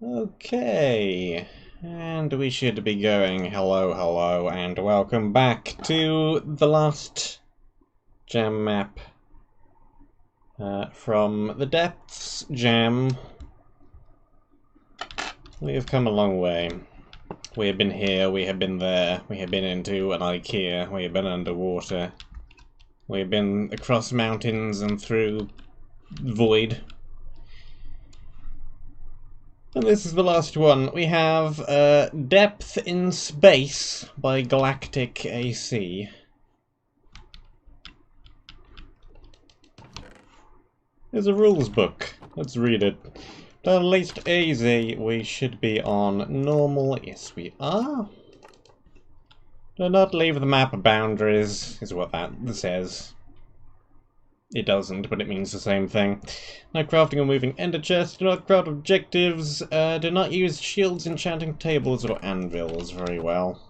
Okay, and we should be going hello, and welcome back to the last jam map from the Depths jam. We have come a long way. We have been here, we have been there, we have been into an IKEA, we have been underwater, we have been across mountains and through void. And this is the last one. We have Depth in Space by GalacticAC. There's a rules book. Let's read it. At least easy, we should be on normal. Yes, we are. Do not leave the map boundaries, is what that says. It doesn't, but it means the same thing. No crafting or moving ender chests, do not craft objectives, do not use shields, enchanting tables, or anvils very well.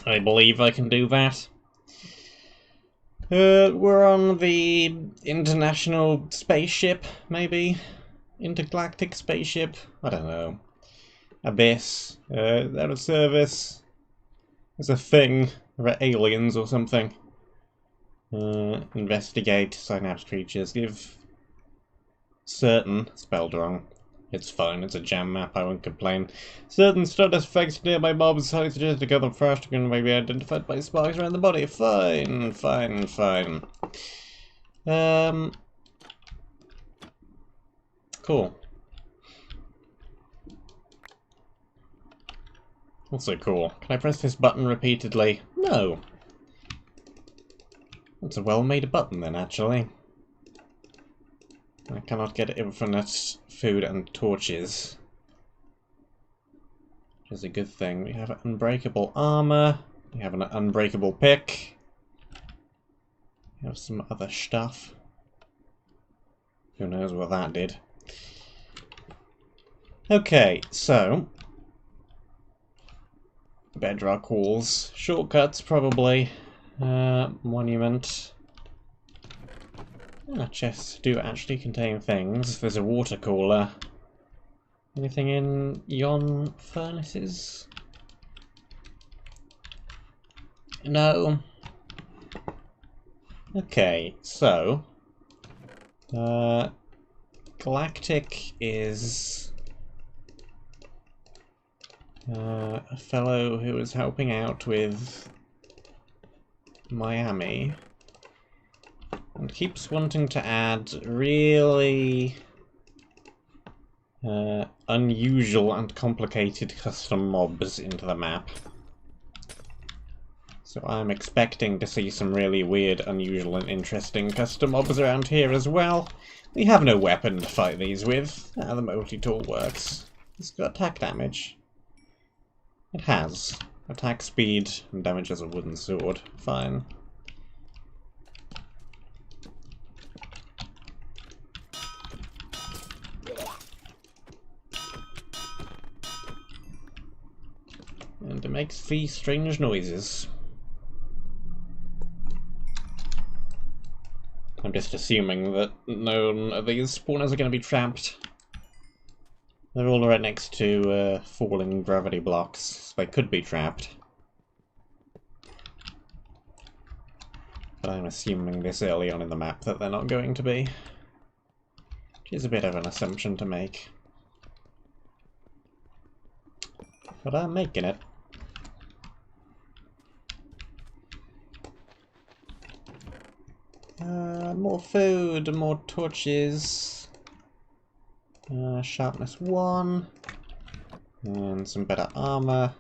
I believe I can do that. We're on the International Spaceship, maybe? Intergalactic Spaceship? I don't know. Abyss. Out of service. There's a thing. There are aliens or something. Investigate, synapse creatures, give certain, spelled wrong. It's fine, it's a jam map, I won't complain. Certain status effects nearby mobs highly suggested to the first can be identified by sparks around the body. Fine. Cool. Also cool. Can I press this button repeatedly? No. That's a well-made button then, actually. I cannot get infinite food and torches. Which is a good thing. We have unbreakable armor. We have an unbreakable pick. We have some other stuff. Who knows what that did. Okay, so... bedrock walls. Shortcuts, probably. Monument. Chests do actually contain things. There's a water cooler. Anything in yon furnaces? No. Okay, so Galactic is a fellow who is helping out with Miami and keeps wanting to add really unusual and complicated custom mobs into the map. So I'm expecting to see some really weird, unusual and interesting custom mobs around here as well. We have no weapon to fight these with. How the multi-tool works. It's got attack damage. It has. Attack speed and damage as a wooden sword. Fine. And it makes these strange noises. I'm just assuming that none of these spawners are going to be trapped. They're all right next to falling gravity blocks, so they could be trapped. But I'm assuming this early on in the map that they're not going to be. Which is a bit of an assumption to make. But I'm making it. More food, more torches. Sharpness 1. And some better armor.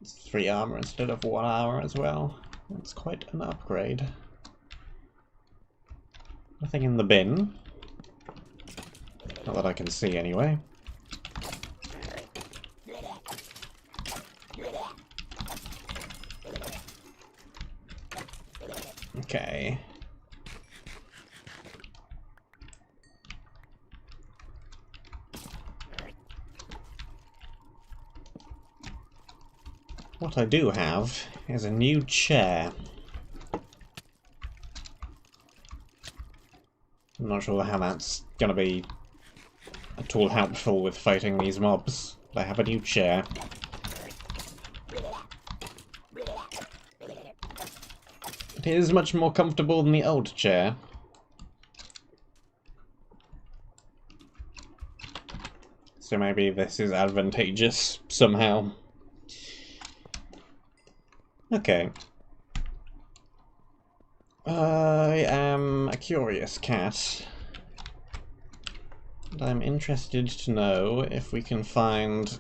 It's 3 armor instead of 1 armor as well. That's quite an upgrade. Nothing in the bin. Not that I can see anyway. Okay. What I do have is a new chair. I'm not sure how that's gonna be at all helpful with fighting these mobs. I have a new chair. It is much more comfortable than the old chair. So maybe this is advantageous somehow. Okay. I am a curious cat. And I'm interested to know if we can find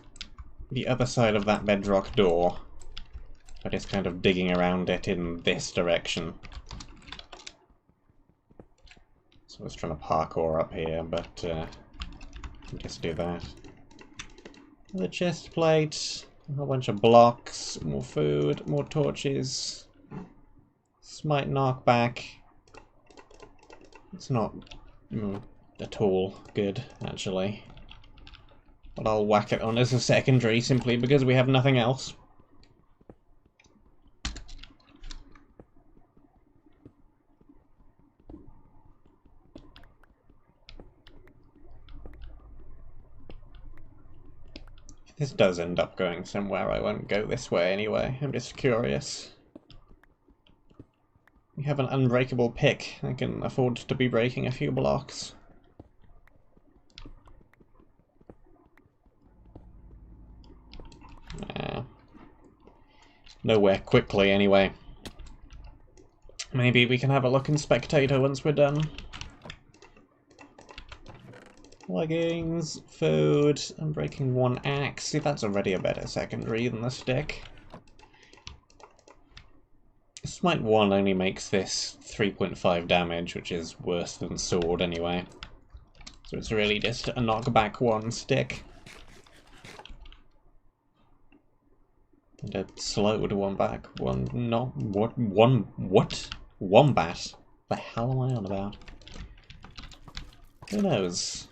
the other side of that bedrock door. By just kind of digging around it in this direction. So I was trying to parkour up here, but just do that. The chest plate, a whole bunch of blocks, more food, more torches. This might knock back. It's not at all good, actually. But I'll whack it on as a secondary simply because we have nothing else. If this does end up going somewhere, I won't go this way anyway. I'm just curious. We have an unbreakable pick. I can afford to be breaking a few blocks. Nowhere quickly, anyway. Maybe we can have a look in Spectator once we're done. Leggings, food, I'm breaking one axe. See, that's already a better secondary than the stick. Smite 1 only makes this 3.5 damage, which is worse than sword anyway. So it's really just a knockback 1 stick. And a slowed one back. Wombat? The hell am I on about? Who knows?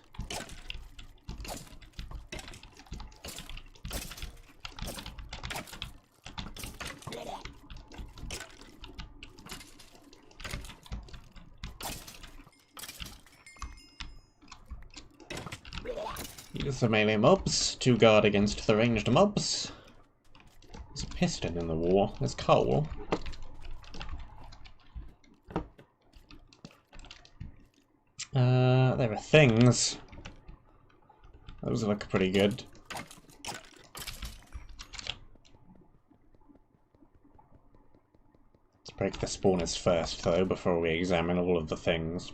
Use the melee mobs to guard against the ranged mobs. There's a piston in the wall. There's coal. There are things. Those look pretty good. Let's break the spawners first, though, before we examine all of the things.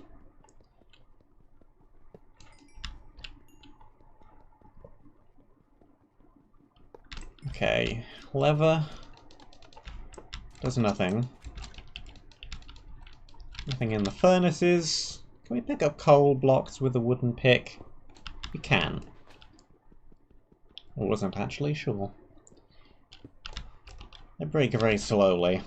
Okay, lever does nothing. Nothing in the furnaces. Can we pick up coal blocks with a wooden pick? We can. I wasn't actually sure. They break very slowly.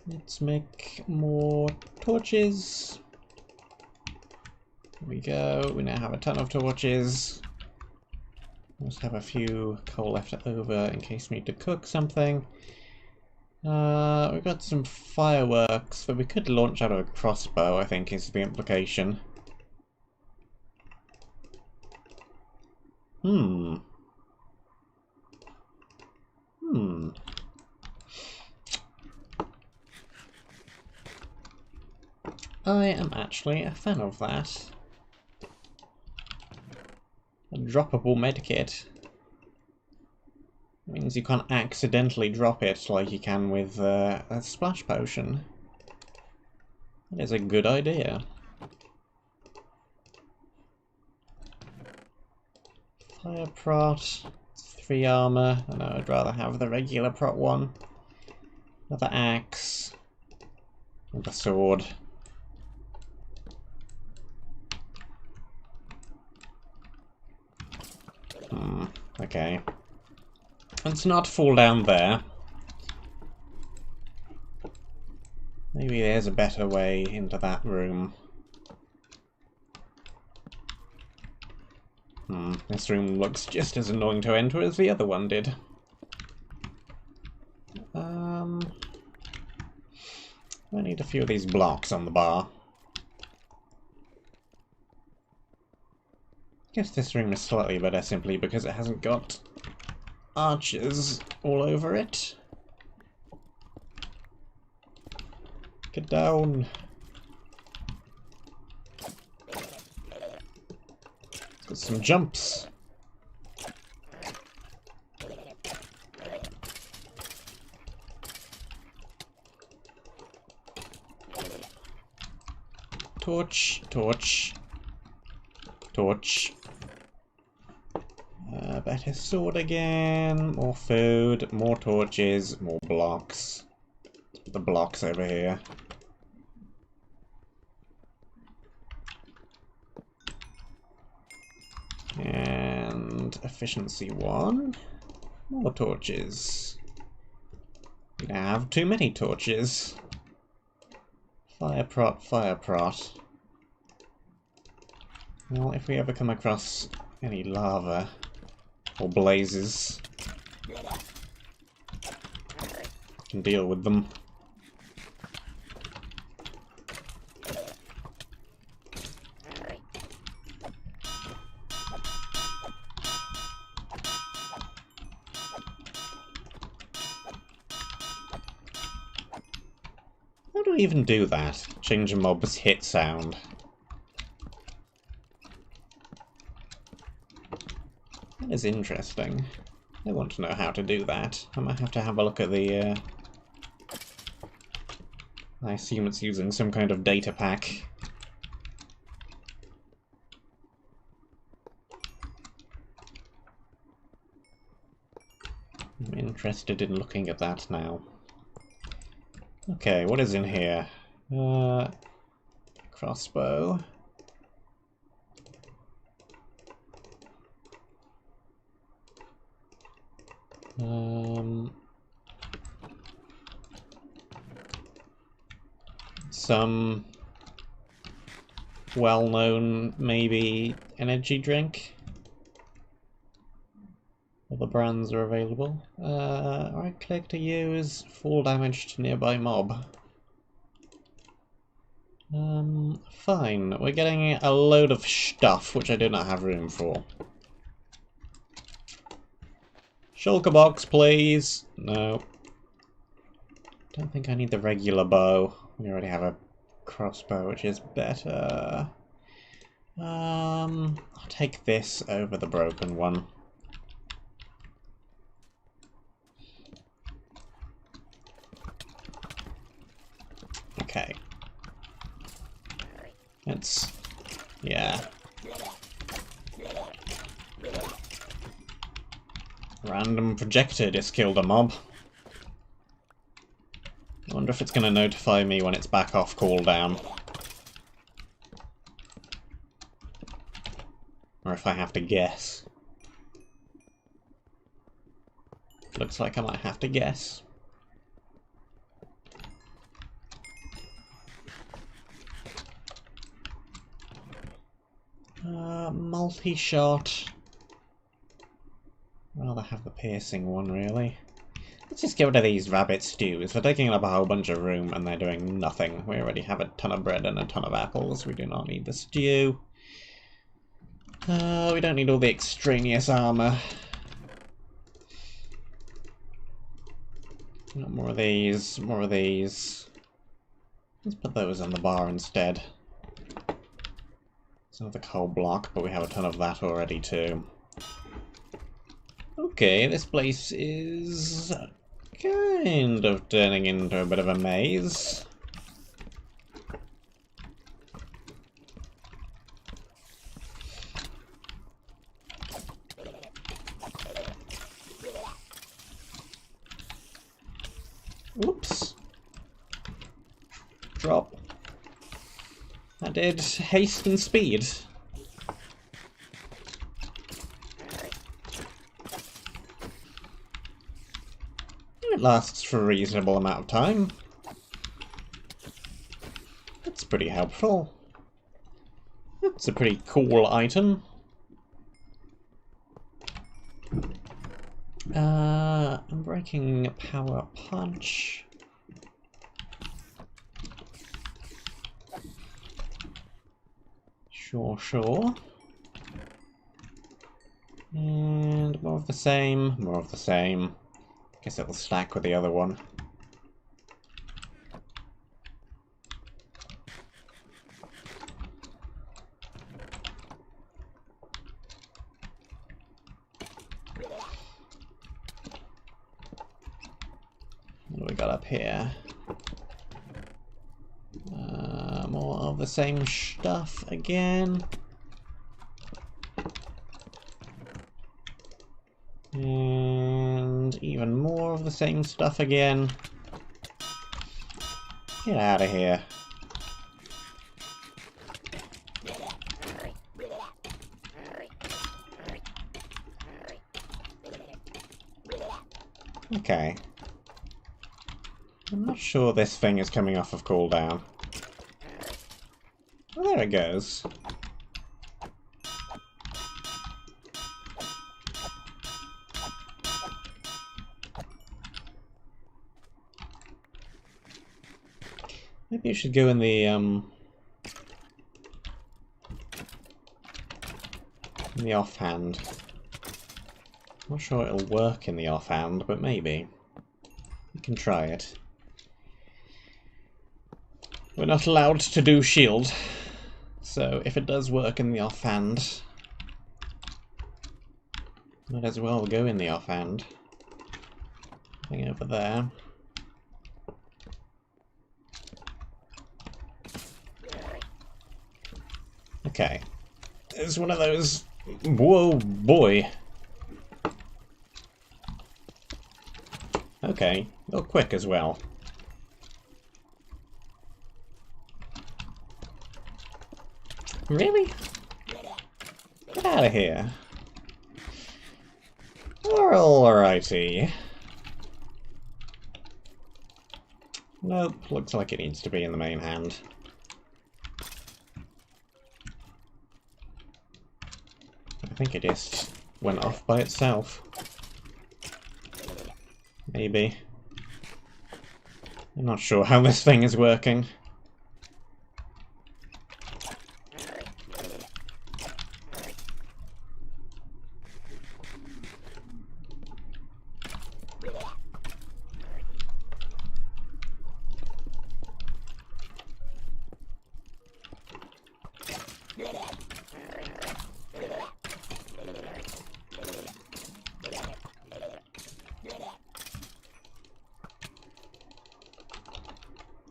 Let's make more torches. There we go. We now have a ton of torches. Let's have a few coal left over in case we need to cook something. We've got some fireworks that we could launch out of a crossbow, I think is the implication. I am actually a fan of that. A droppable medkit. Means you can't accidentally drop it like you can with a splash potion. That is a good idea. Fire prot, 3 armor. I know I'd rather have the regular prot one. Another axe. Another sword. Okay. Let's not fall down there. Maybe there's a better way into that room. This room looks just as annoying to enter as the other one did. I need a few of these blocks on the bar. I guess this room is slightly better simply because it hasn't got arches all over it. Get down. It's got some jumps. Torch, torch, torch. Better sword again. More food, more torches, more blocks. Let's put the blocks over here. And efficiency 1. More torches. We now have too many torches. Fire prot, fire prot. Well, if we ever come across any lava or blazes, we can deal with them. How do we even do that? Change a mob's hit sound. That is interesting. I want to know how to do that. I might have to have a look at the... I assume it's using some kind of data pack. I'm interested in looking at that now. Okay, what is in here? Crossbow. Some well-known, maybe, energy drink. Other brands are available. Right-click to use full damage to nearby mob. Fine. We're getting a load of stuff, which I do not have room for. Shulker box, please. No. Don't think I need the regular bow. We already have a crossbow, which is better. I'll take this over the broken one. Okay. Let's... yeah. Random projector just killed a mob. I wonder if it's going to notify me when it's back off cooldown. Or if I have to guess. Looks like I might have to guess. Multi-shot. I'd rather have the piercing one, really. Let's just get rid of these rabbit stews. They're taking up a whole bunch of room and they're doing nothing. We already have a ton of bread and a ton of apples. We do not need the stew. We don't need all the extraneous armor. More of these, more of these. Let's put those on the bar instead. It's another coal block, but we have a ton of that already too. Okay, this place is kind of turning into a bit of a maze. Whoops. Drop. I did haste and speed. It lasts for a reasonable amount of time. That's pretty helpful. That's a pretty cool item. Unbreaking Power Punch. Sure. And more of the same, more of the same. Guess it'll stack with the other one. What do we got up here? More of the same stuff again. And even more of the same stuff again. Get out of here. Okay. I'm not sure this thing is coming off of cooldown. Oh, there it goes. Maybe it should go in the offhand. I'm not sure it'll work in the offhand, but maybe. We can try it. We're not allowed to do shield, so if it does work in the offhand, might as well go in the offhand. Thing over there. Okay. It's one of those... Whoa, boy. Okay. Oh, quick as well. Really? Get out of here. Alrighty. Nope, looks like it needs to be in the main hand. I think it just went off by itself. Maybe. I'm not sure how this thing is working.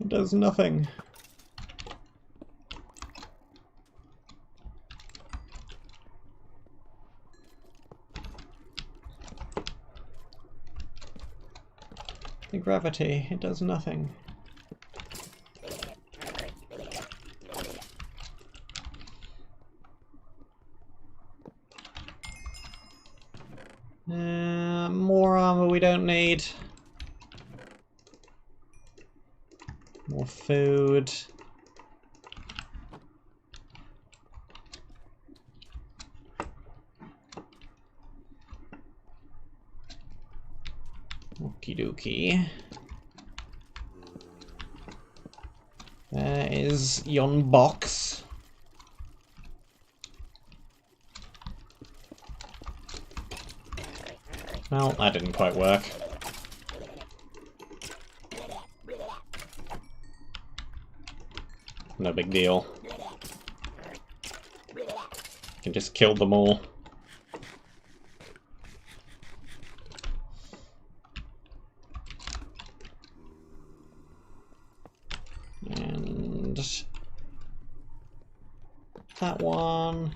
It does nothing. The gravity, it does nothing. More armor we don't need. More food. Okie dokie. There is yon box. Well, that didn't quite work. No big deal. Can just kill them all. And that one.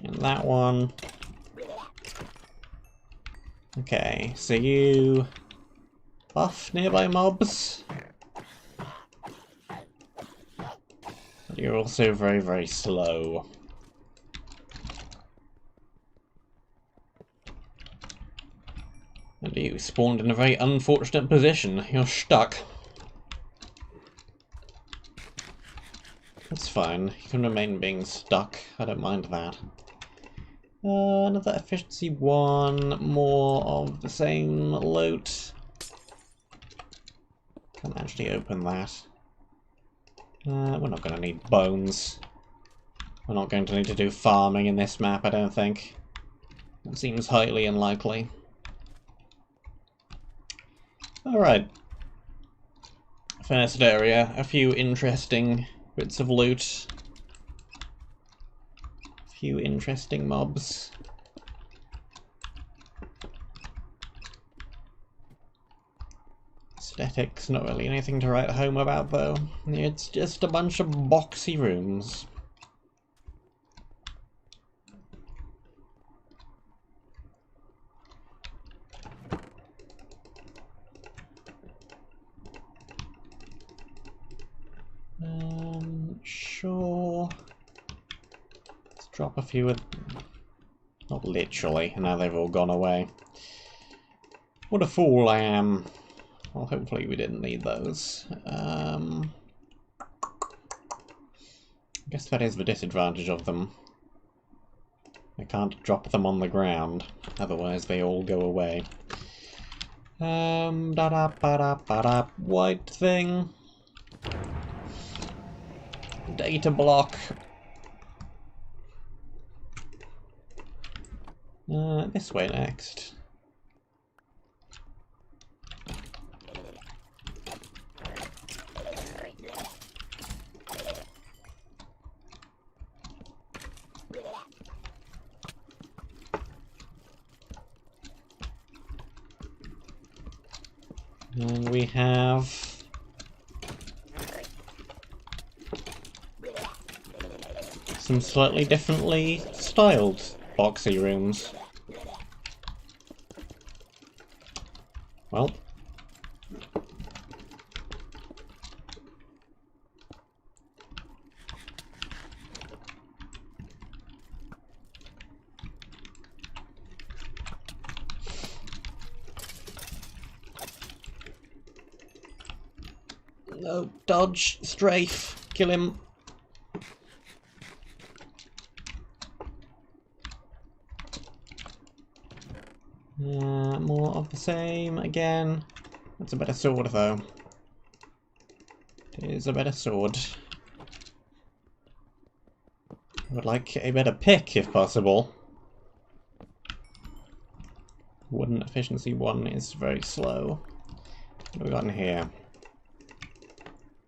And that one. Okay, so you buff nearby mobs. But you're also very, very slow. And you spawned in a very unfortunate position. You're stuck. It's fine. You can remain being stuck. I don't mind that. Another efficiency 1. More of the same loot. Can't actually open that. We're not going to need bones. We're not going to need to do farming in this map, I don't think. It seems highly unlikely. Alright. First area, a few interesting bits of loot. A few interesting mobs. Aesthetics, not really anything to write home about though. It's just a bunch of boxy rooms. Sure. Let's drop a few of... Not literally, now they've all gone away. What a fool I am. Well, hopefully we didn't need those. I guess that is the disadvantage of them. I can't drop them on the ground, otherwise they all go away. Da-da-ba-da-ba-da. White thing. Data block. This way next. And we have some slightly differently styled boxy rooms. Well. No, dodge, strafe, kill him. More of the same again. That's a better sword though. It is a better sword. I would like a better pick if possible. Wooden efficiency 1 is very slow. What have we got in here?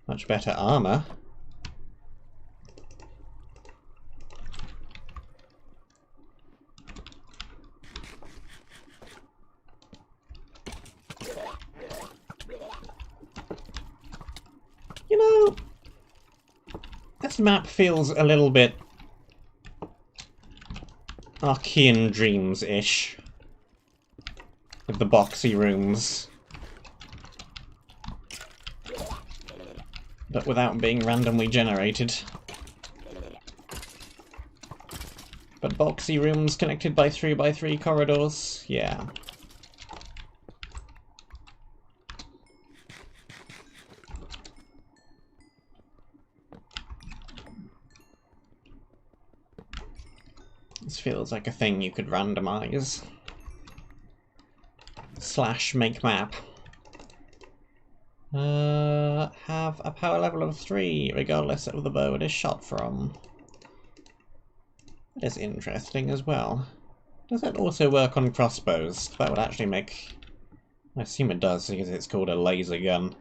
Much better armor. You know, this map feels a little bit Archean Dreams-ish. With the boxy rooms. But without being randomly generated. But boxy rooms connected by 3x3 corridors, yeah. This feels like a thing you could randomize. / make map. Have a power level of 3, regardless of the bow it is shot from. That is interesting as well. Does that also work on crossbows? That would actually make... I assume it does, because it's called a laser gun.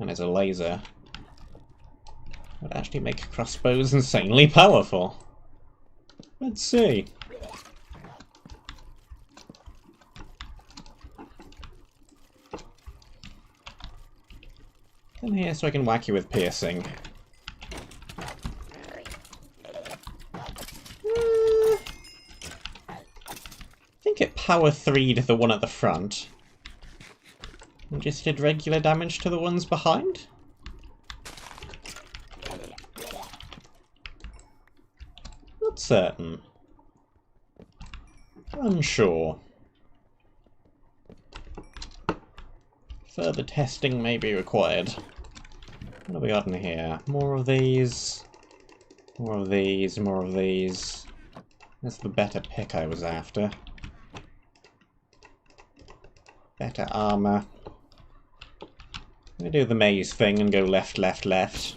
And it's a laser. That would actually make crossbows insanely powerful. Let's see. Come here so I can whack you with piercing. I think it power 3'd the one at the front. And just did regular damage to the ones behind? Not certain. Unsure. Further testing may be required. What have we got in here? More of these. More of these, more of these. That's the better pick I was after. Better armor. I'm gonna do the maze thing and go left, left, left.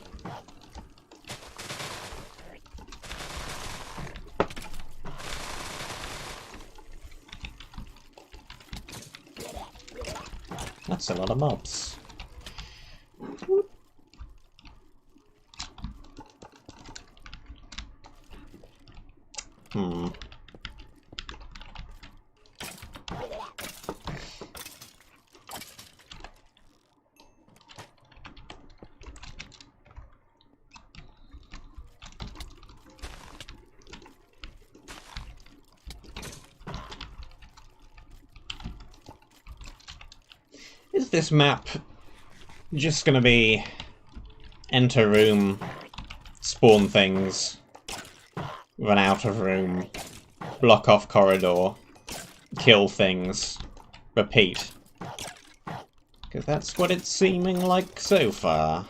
That's a lot of mobs. Is this map just gonna be enter room, spawn things, run out of room, block off corridor, kill things, repeat? Because that's what it's seeming like so far.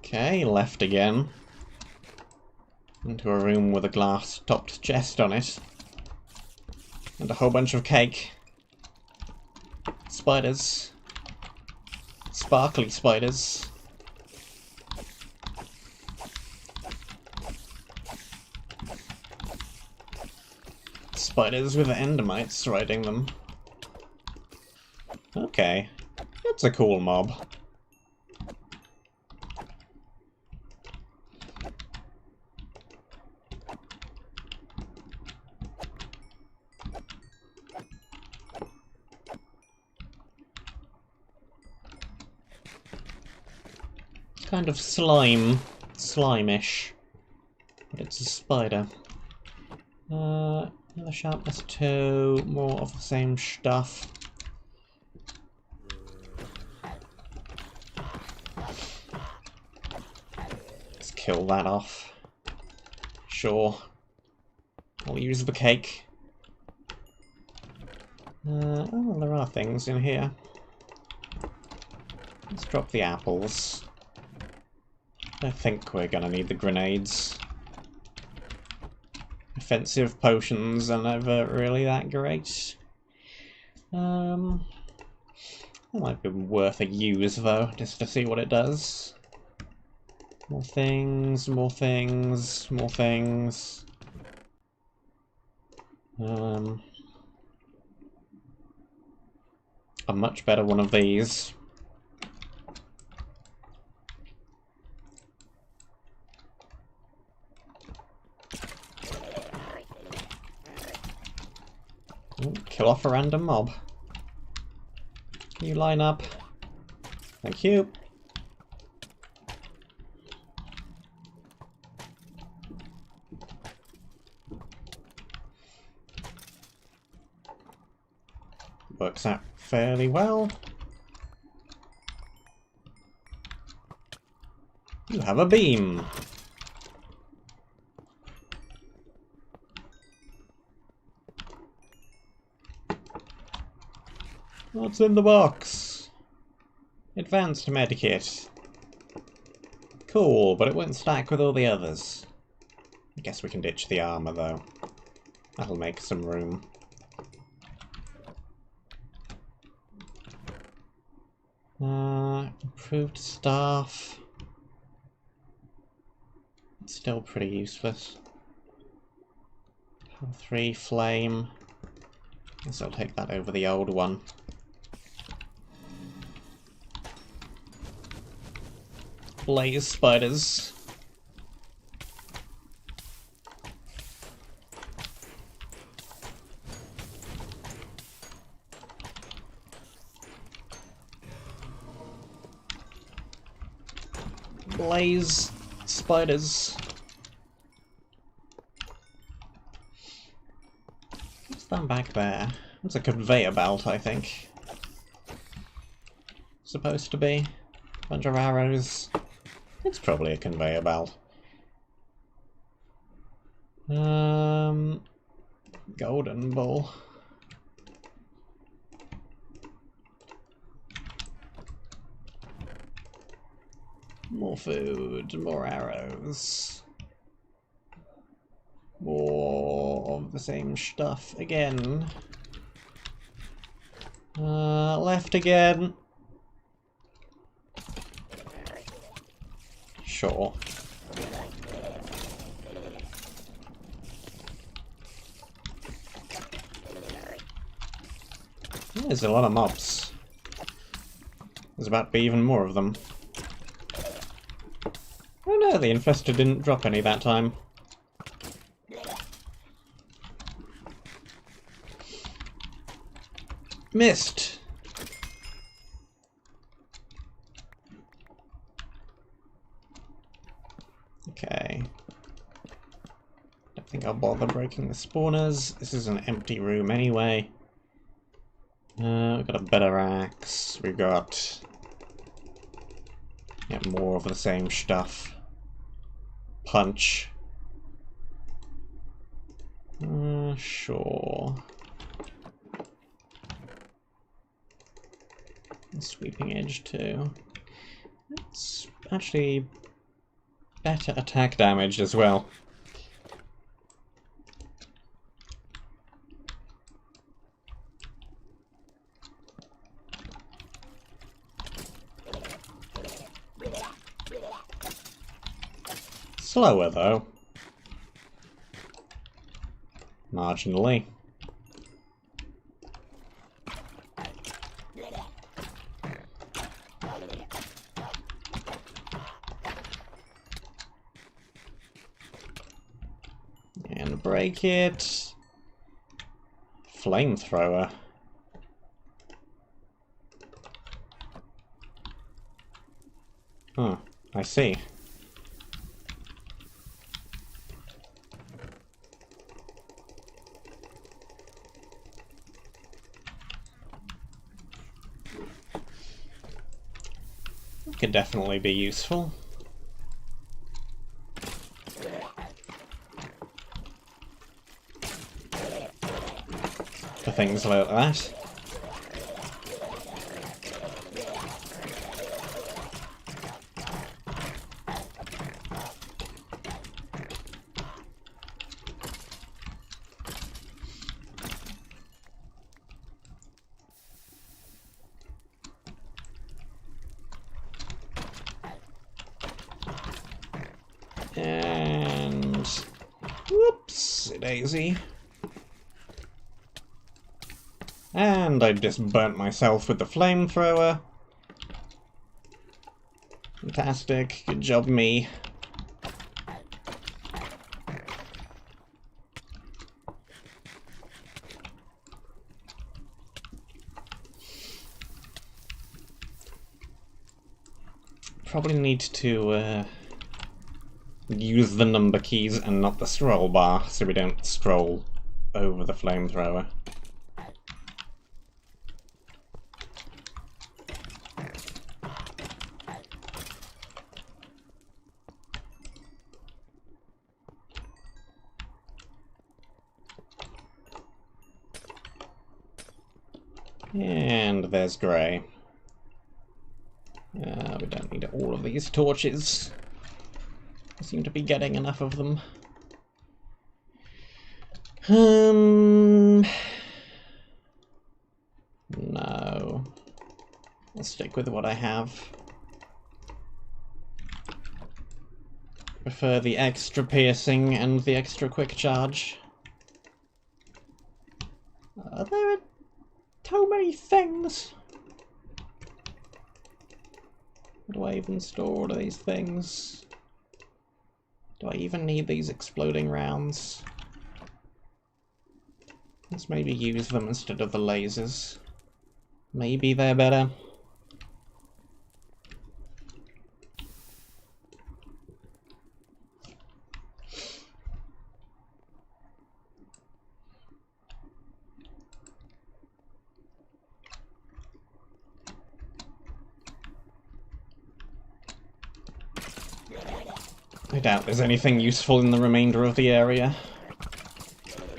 Okay, left again. Into a room with a glass-topped chest on it. And a whole bunch of cake. Spiders. Sparkly spiders. Spiders with endermites riding them. Okay, that's a cool mob. Kind of slime-ish, but it's a spider. Another sharpness 2, more of the same stuff. Let's kill that off. Sure. I'll use the cake. Oh, there are things in here. Let's drop the apples. I think we're gonna need the grenades. Offensive potions are never really that great. That might be worth a use though, just to see what it does. More things, more things, more things. A much better one of these. Kill off a random mob. Can you line up? Thank you. Works out fairly well. You have a beam. What's in the box? Advanced medikit. Cool, but it won't stack with all the others. I guess we can ditch the armor though. That'll make some room. Improved staff. It's still pretty useless. Power 3 flame. Guess I'll take that over the old one. Blaze spiders. Blaze spiders. What's that back there? It's a conveyor belt, I think. supposed to be? A bunch of arrows. It's probably a conveyor belt. Golden ball. More food, more arrows. More of the same stuff again. Left again. Sure. There's a lot of mobs. There's about to be even more of them. Oh no, the infested didn't drop any that time. Missed! Okay. Don't think I'll bother breaking the spawners. This is an empty room anyway. We've got a better axe. We've got... yeah, more of the same stuff. Punch. Sure. Sweeping edge too. It's actually better attack damage as well. Slower though. Marginally. And break it. Flamethrower. Huh, I see. Could definitely be useful. For things like that. And whoops, daisy. And I just burnt myself with the flamethrower. Fantastic, good job me. Probably need to use the number keys and not the scroll bar, so we don't scroll over the flamethrower. And there's grey. We don't need all of these torches. I seem to be getting enough of them. No. I'll stick with what I have. Prefer the extra piercing and the extra quick charge. There are so many things. How do I even store all of these things? Do I even need these exploding rounds? Let's maybe use them instead of the lasers. Maybe they're better. I doubt there's anything useful in the remainder of the area.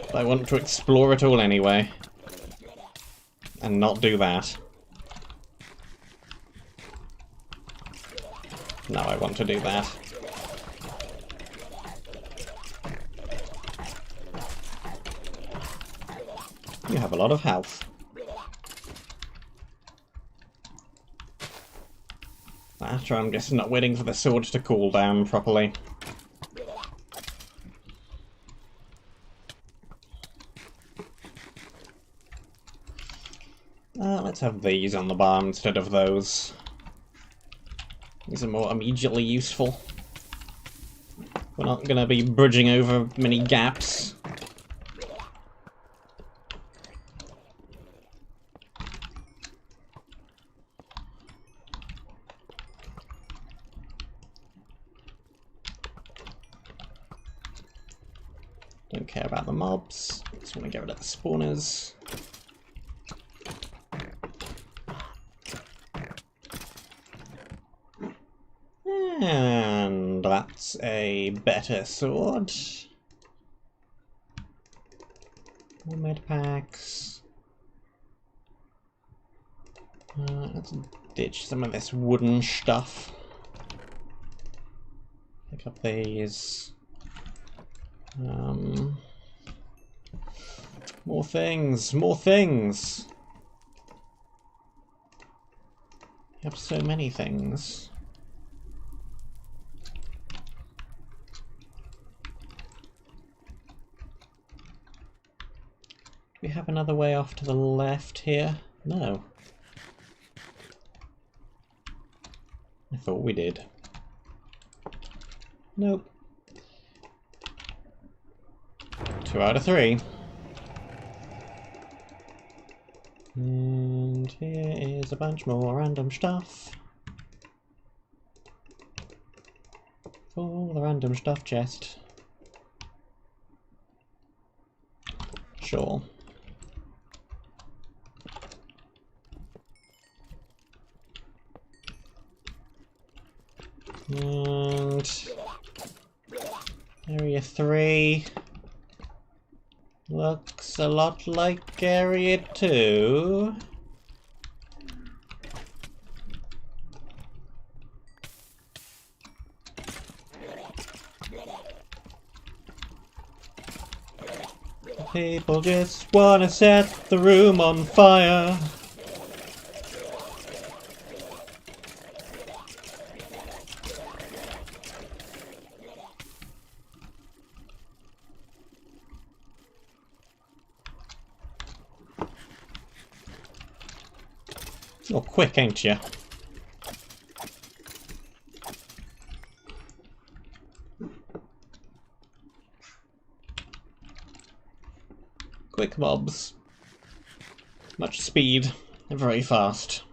But I want to explore it all anyway. And not do that. No, I want to do that. You have a lot of health. After I'm just not waiting for the sword to cool down properly. Let's have these on the bar instead of those. These are more immediately useful. We're not going to be bridging over many gaps. Don't care about the mobs. Just want to get rid of the spawners. And that's a better sword. More med packs. Let's ditch some of this wooden stuff. Pick up these. More things, more things! We have so many things. Do we have another way off to the left here? No. I thought we did. Nope. 2 out of 3. And here is a bunch more random stuff. For the random stuff chest. Sure. And area 3 looks a lot like area 2. People just wanna set the room on fire. You're quick, ain't you? Quick mobs. Much speed. And very fast.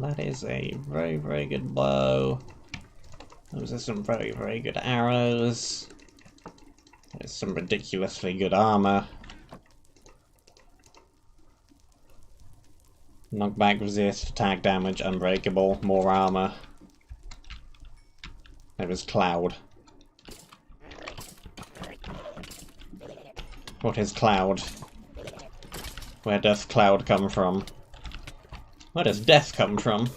That is a very, very good bow. Those are some very, very good arrows. There's some ridiculously good armor. Knockback, resist, attack damage, unbreakable, more armor. There was Cloud. What is Cloud? Where does Cloud come from? Where does death come from?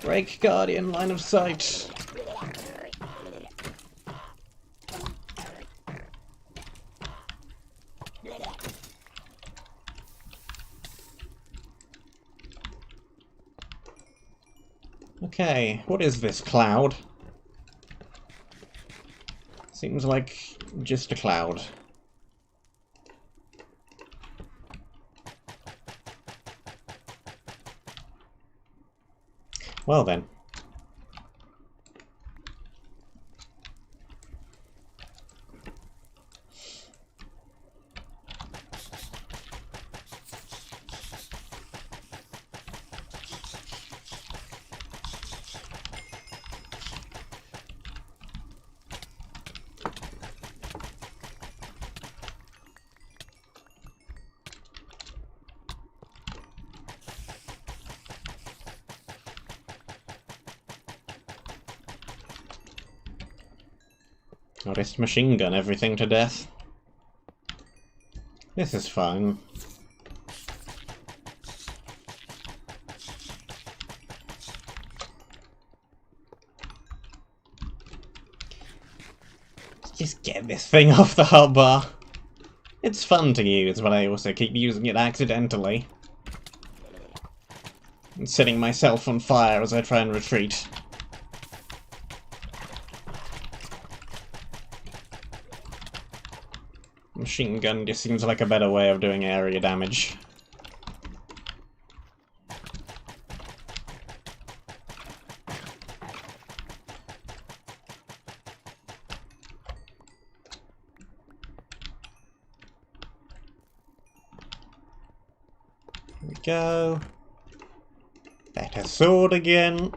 Break Guardian, line of sight. Okay, what is this cloud? Seems like just a cloud. Well then. I'll just machine gun everything to death. This is fine. Just get this thing off the hotbar. It's fun to use, but I also keep using it accidentally. And setting myself on fire as I try and retreat. Machine gun just seems like a better way of doing area damage. There we go. Better sword again.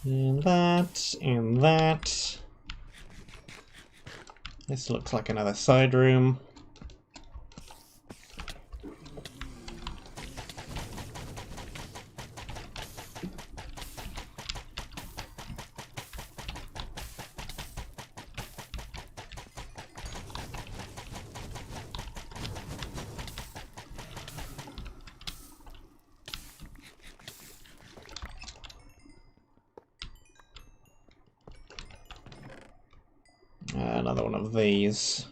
And that, and that. This looks like another side room. Another one of these.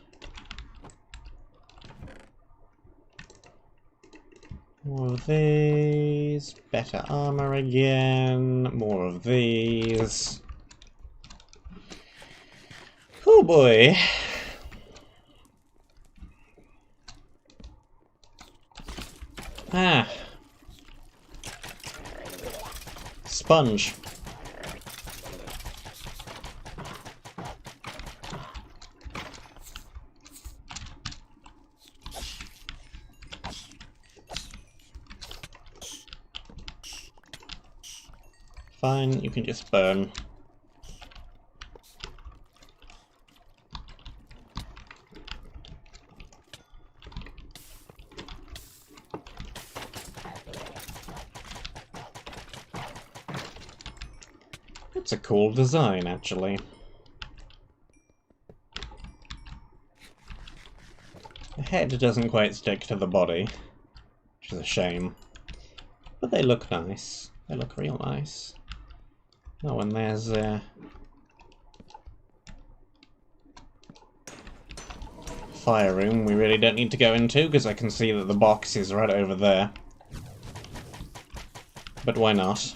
More of these. Better armor again. More of these. Oh boy. Ah. Sponge. Fine, you can just burn. It's a cool design, actually. The head doesn't quite stick to the body, which is a shame. But they look nice. They look real nice. Oh, and there's fire room we really don't need to go into, because I can see that the box is right over there. But why not?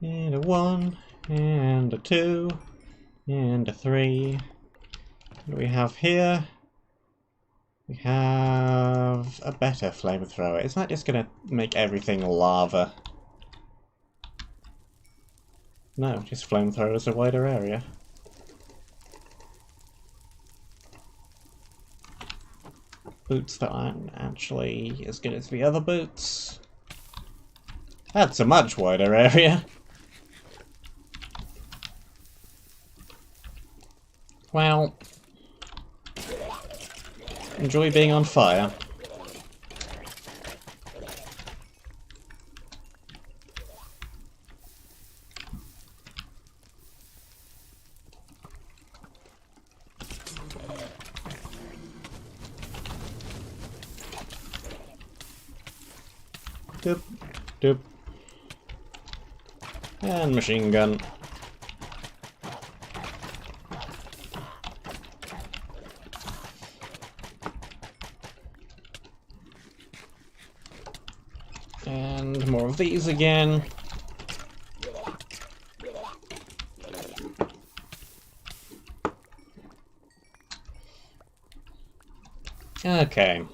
And a 1, and a 2, and a 3. What do we have here? We have a better flamethrower. Isn't that just gonna make everything lava? No, just flamethrowers a wider area. Boots that aren't actually as good as the other boots. That's a much wider area. Well, enjoy being on fire. Doop, doop. And machine gun. And more of these again. Okay.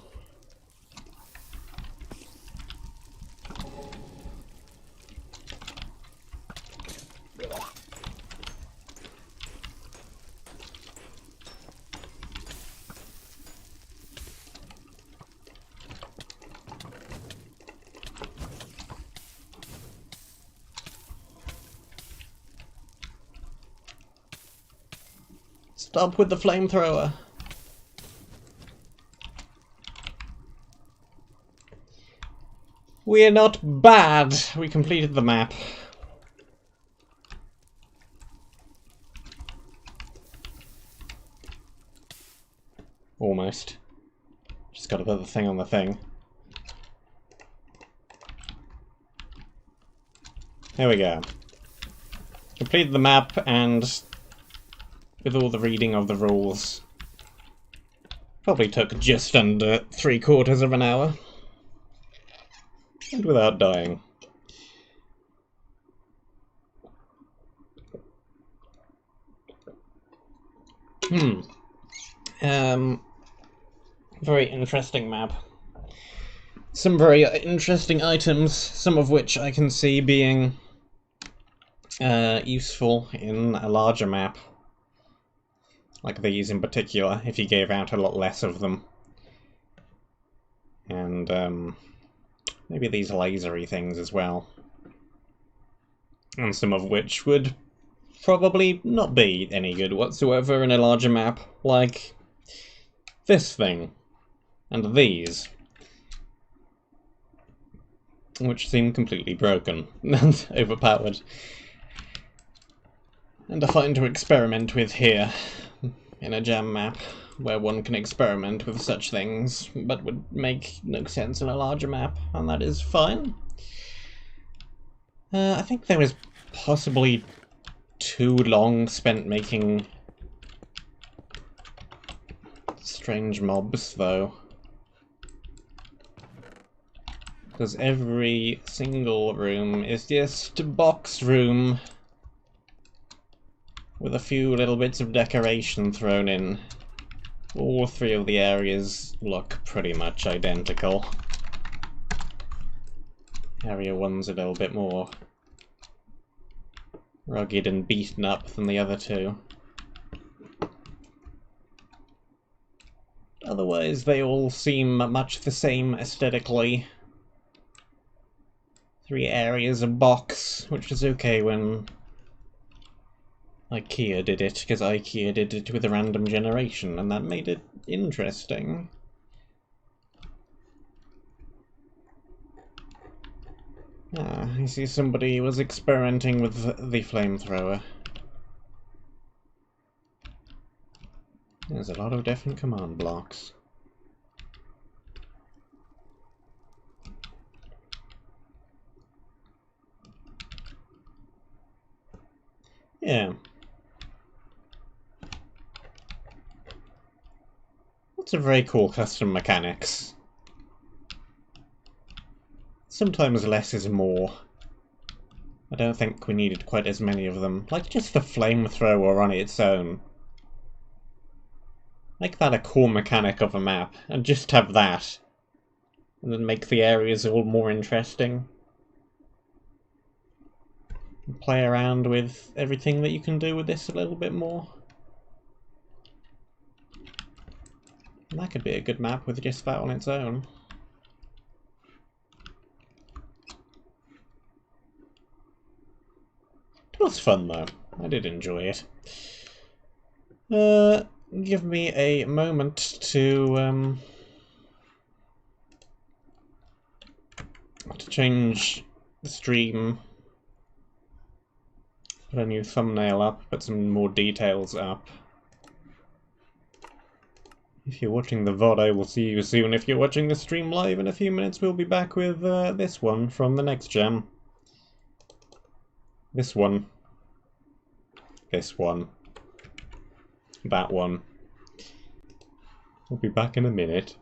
Stop with the flamethrower. We're not bad. We completed the map. Almost. Just got to put the thing on the thing. There we go. Completed the map, and with all the reading of the rules, probably took just under 3/4 of an hour. And without dying. Very interesting map. Some very interesting items, some of which I can see being useful in a larger map. Like these in particular, if you gave out a lot less of them. And maybe these lasery things as well. And some of which would probably not be any good whatsoever in a larger map, like this thing. And these. Which seem completely broken and overpowered. And are fine to experiment with here, in a jam map, where one can experiment with such things, but would make no sense in a larger map, and that is fine. I think there was possibly too long spent making strange mobs, though. Because every single room is just a box room with a few little bits of decoration thrown in. All three of the areas look pretty much identical. Area 1's a little bit more rugged and beaten up than the other two. Otherwise, they all seem much the same aesthetically. 3 areas a box, which is okay when IKEA did it, because IKEA did it with a random generation, and that made it interesting. Ah, I see somebody was experimenting with the flamethrower. There's a lot of different command blocks. Yeah. Lots of very cool custom mechanics. Sometimes less is more. I don't think we needed quite as many of them. Like just the flamethrower on its own. Make that a core mechanic of a map, and just have that. And then make the areas all more interesting. Play around with everything that you can do with this a little bit more. And that could be a good map with just that on its own. It was fun though. I did enjoy it. Give me a moment to change the stream. Put a new thumbnail up, put some more details up. If you're watching the VOD, I will see you soon. If you're watching the stream live in a few minutes, we'll be back with this one from the next gem. This one. This one. That one. We'll be back in a minute.